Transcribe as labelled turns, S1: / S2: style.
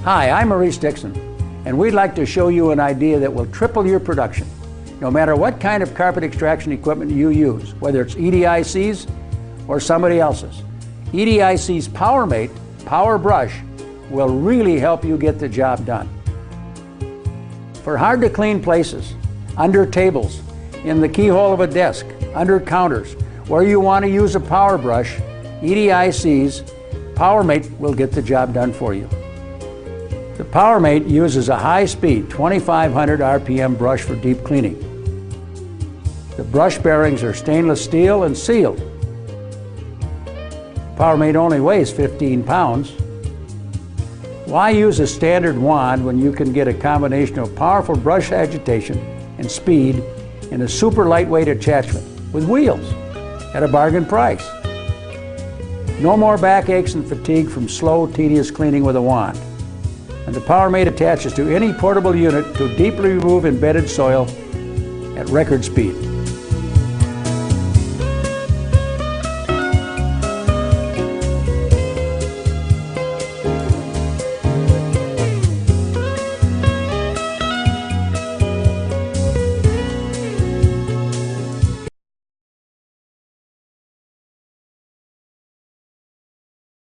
S1: Hi, I'm Maurice Dixon, and we'd like to show you an idea that will triple your production, no matter what kind of carpet extraction equipment you use, whether it's EDIC's or somebody else's. EDIC's Powermate Power Brush will really help you get the job done. For hard to clean places, under tables, in the keyhole of a desk, under counters, where you want to use a power brush, EDIC's Powermate will get the job done for you. The Powermate uses a high-speed 2500 RPM brush for deep cleaning. The brush bearings are stainless steel and sealed. Powermate only weighs 15 pounds. Why use a standard wand when you can get a combination of powerful brush agitation and speed in a super lightweight attachment with wheels at a bargain price? No more backaches and fatigue from slow, tedious cleaning with a wand. And the Powermate attaches to any portable unit to deeply remove embedded soil at record speed.